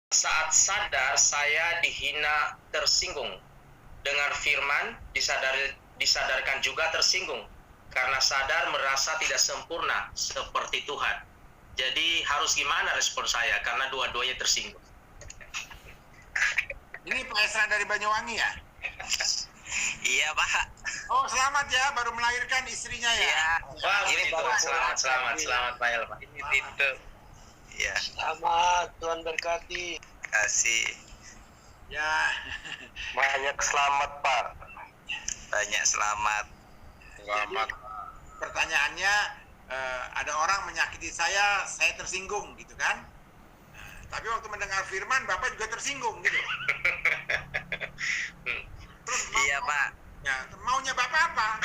Saat sadar saya dihina, tersinggung. Dengar firman, disadarkan juga tersinggung. Karena sadar merasa tidak sempurna seperti Tuhan. Jadi harus gimana respon saya? Karena dua-duanya tersinggung. Ini Pak Esra dari Banyuwangi ya? Iya Pak. Oh selamat ya, baru melahirkan istrinya ya? Iya. Wah, ini tuh. Selamat Pak El, Pak. Ini itu. Iya. Selamat, Tuhan berkati. Kasih. Ya. Banyak selamat, Pak. Banyak selamat. Selamat. Pertanyaannya, ada orang menyakiti saya tersinggung gitu kan? Tapi waktu mendengar firman, Bapak juga tersinggung gitu. Terus Iya Pak. Ya, maunya Bapak apa?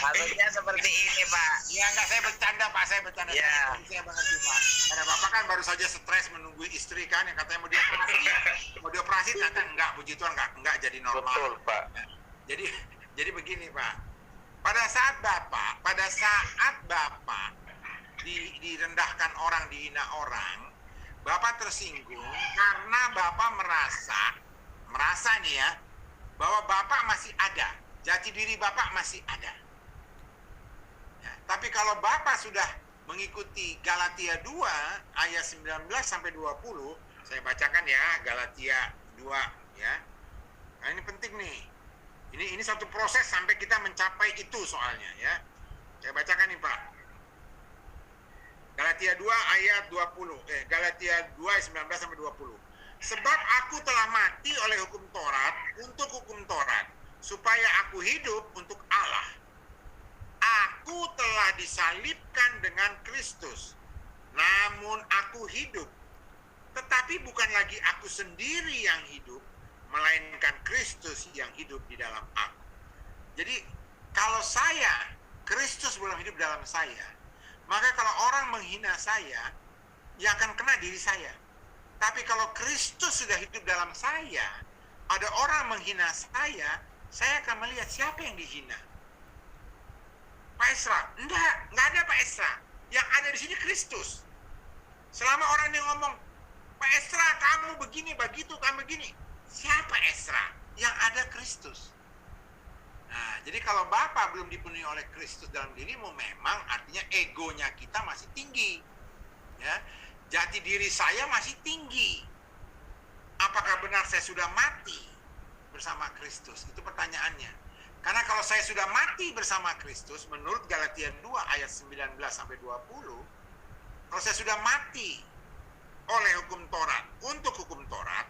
Maksudnya seperti ini Pak. Ya enggak, saya bercanda Pak, saya bercanda. Ya. Saya banget Pak. Karena Bapak kan baru saja stres menunggu istri kan, yang katanya mau dioperasi, ternyata enggak, puji Tuhan enggak jadi normal. Betul, Pak. Jadi begini Pak. Pada saat Bapak direndahkan orang, dihina orang, Bapak tersinggung karena Bapak merasa nih ya, bahwa Bapak masih ada, jati diri Bapak masih ada. Ya, tapi kalau Bapak sudah mengikuti Galatia 2 ayat 19 sampai 20, saya bacakan ya, Galatia 2 ya. Nah, ini penting nih. Ini satu proses sampai kita mencapai itu soalnya ya. Saya bacakan nih Pak. Galatia 2 ayat 20. Galatia 2 ayat 19 sampai 20. Sebab aku telah mati oleh hukum Taurat untuk hukum Taurat, supaya aku hidup untuk Allah. Aku telah disalibkan dengan Kristus. Namun aku hidup. Tetapi bukan lagi aku sendiri yang hidup, melainkan Kristus yang hidup di dalam aku. Jadi kalau Kristus belum hidup dalam saya, maka kalau orang menghina saya, ya akan kena diri saya. Tapi kalau Kristus sudah hidup dalam saya, ada orang menghina saya akan melihat siapa yang dihina. Pak Esra, enggak ada Pak Esra. Yang ada di sini Kristus. Selama orang yang ngomong, Pak Esra kamu begini, begitu, kamu begini. Siapa Esra? Yang ada Kristus. Nah, jadi kalau Bapak belum dipenuhi oleh Kristus dalam dirimu, memang artinya egonya kita masih tinggi. Ya, jati diri saya masih tinggi. Apakah benar saya sudah mati bersama Kristus? Itu pertanyaannya. Karena kalau saya sudah mati bersama Kristus, menurut Galatia 2 ayat 19 sampai 20, kalau saya sudah mati oleh hukum Taurat, untuk hukum Taurat,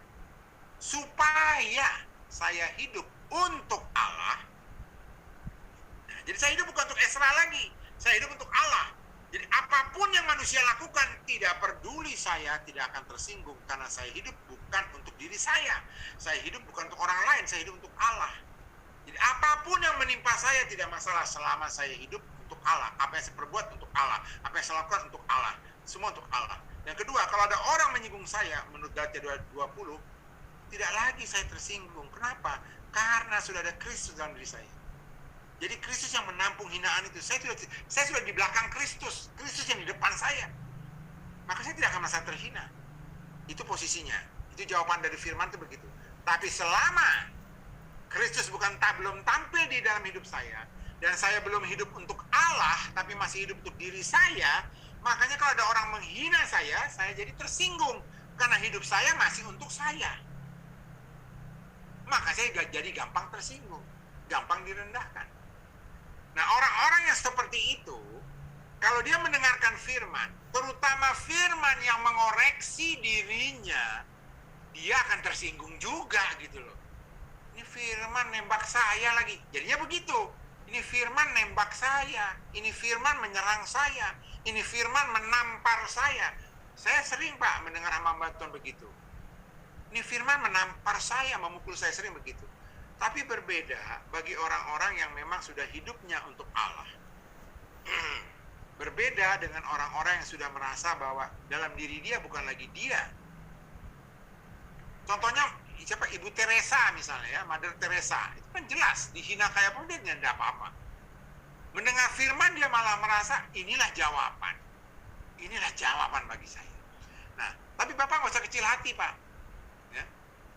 supaya saya hidup untuk Allah. Nah, jadi saya hidup bukan untuk Esra lagi, saya hidup untuk Allah. Jadi apapun yang manusia lakukan, tidak peduli, saya tidak akan tersinggung, karena saya hidup bukan untuk diri saya. Saya hidup bukan untuk orang lain, saya hidup untuk Allah. Jadi apapun yang menimpa saya tidak masalah selama saya hidup untuk Allah. Apa yang saya perbuat untuk Allah, apa yang saya lakukan untuk Allah, semua untuk Allah. Yang kedua, kalau ada orang menyinggung saya, menurut Galatia 2:20, tidak lagi saya tersinggung. Kenapa? Karena sudah ada Kristus dalam diri saya. Jadi Kristus yang menampung hinaan itu. Saya sudah di belakang Kristus. Kristus yang di depan saya. Maka saya tidak akan merasa terhina. Itu posisinya. Itu jawaban dari firman itu begitu. Tapi selama Kristus belum tampil di dalam hidup saya, dan saya belum hidup untuk Allah, tapi masih hidup untuk diri saya, makanya kalau ada orang menghina saya jadi tersinggung. Karena hidup saya masih untuk saya. Maka saya jadi gampang tersinggung, gampang direndahkan. Nah, orang-orang yang seperti itu, kalau dia mendengarkan firman, terutama firman yang mengoreksi dirinya, dia akan tersinggung juga gitu loh. Ini firman nembak saya lagi. Jadinya begitu. Ini firman nembak saya. Ini firman menyerang saya. Ini firman menampar saya. Saya sering Pak mendengar hamba Tuhan begitu. Ini firman menampar saya, memukul saya, sering begitu. Tapi berbeda bagi orang-orang yang memang sudah hidupnya untuk Allah. Berbeda dengan orang-orang yang sudah merasa bahwa dalam diri dia bukan lagi dia. Contohnya siapa? Ibu Teresa misalnya ya, Mother Teresa. Itu kan jelas, dihina kayak pun dia tidak apa-apa. Mendengar firman dia malah merasa inilah jawaban. Inilah jawaban bagi saya. kecil hati, Pak. Ya.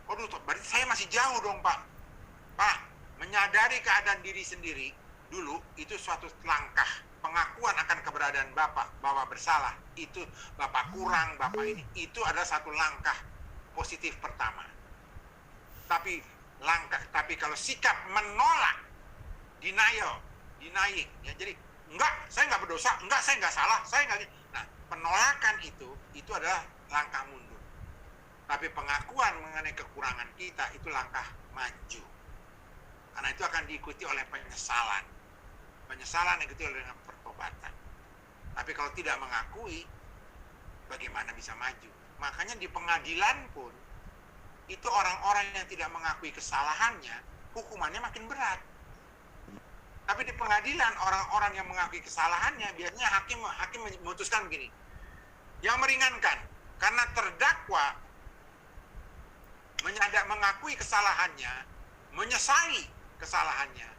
Waduh, berarti saya masih jauh dong, Pak. Pak, menyadari keadaan diri sendiri dulu itu suatu langkah pengakuan akan keberadaan Bapak bahwa bersalah. Itu Bapak kurang, Bapak ini. Itu adalah satu langkah positif pertama. Tapi kalau sikap menolak, denying, ya, jadi enggak, saya nggak berdosa, enggak, saya nggak salah, saya nggak. Nah, penolakan itu adalah langkah mundur. Tapi pengakuan mengenai kekurangan kita itu langkah maju. Karena itu akan diikuti oleh penyesalan. Penyesalan diikuti oleh pertobatan. Tapi kalau tidak mengakui, bagaimana bisa maju? Makanya di pengadilan pun, itu orang-orang yang tidak mengakui kesalahannya, hukumannya makin berat. Tapi di pengadilan, orang-orang yang mengakui kesalahannya, biasanya hakim memutuskan begini. Yang meringankan, karena terdakwa mengakui kesalahannya, menyesali kesalahannya,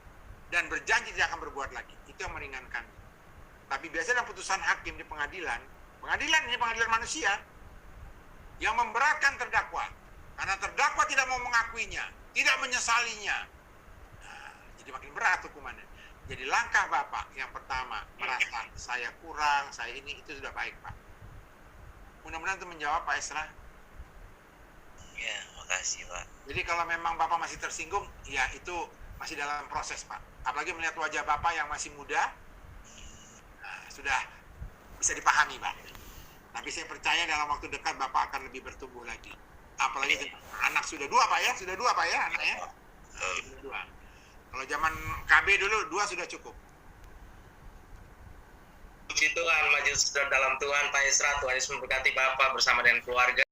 dan berjanji tidak akan berbuat lagi. Itu yang meringankan. Tapi biasanya dalam putusan hakim di pengadilan ini pengadilan manusia, yang memberatkan terdakwa. Karena terdakwa tidak mau mengakuinya, tidak menyesalinya. Nah, jadi makin berat hukumannya. Jadi langkah Bapak yang pertama, merasa saya kurang, saya ini, itu sudah baik, Pak. Mudah-mudahan itu menjawab, Pak Esra. Ya, makasih, Pak. Jadi kalau memang Bapak masih tersinggung, ya itu masih dalam proses, Pak. Apalagi melihat wajah Bapak yang masih muda, nah, sudah bisa dipahami, Pak. Tapi saya percaya dalam waktu dekat Bapak akan lebih bertumbuh lagi. Apalagi anak sudah 2, Pak ya? Sudah 2, Pak ya, anaknya? Sudah 2. Kalau zaman KB dulu 2 sudah cukup. Puji Tuhan, majelis saudara dalam Tuhan, Pak Esra, Tuhan Yesus memberkati Bapak bersama dengan keluarga.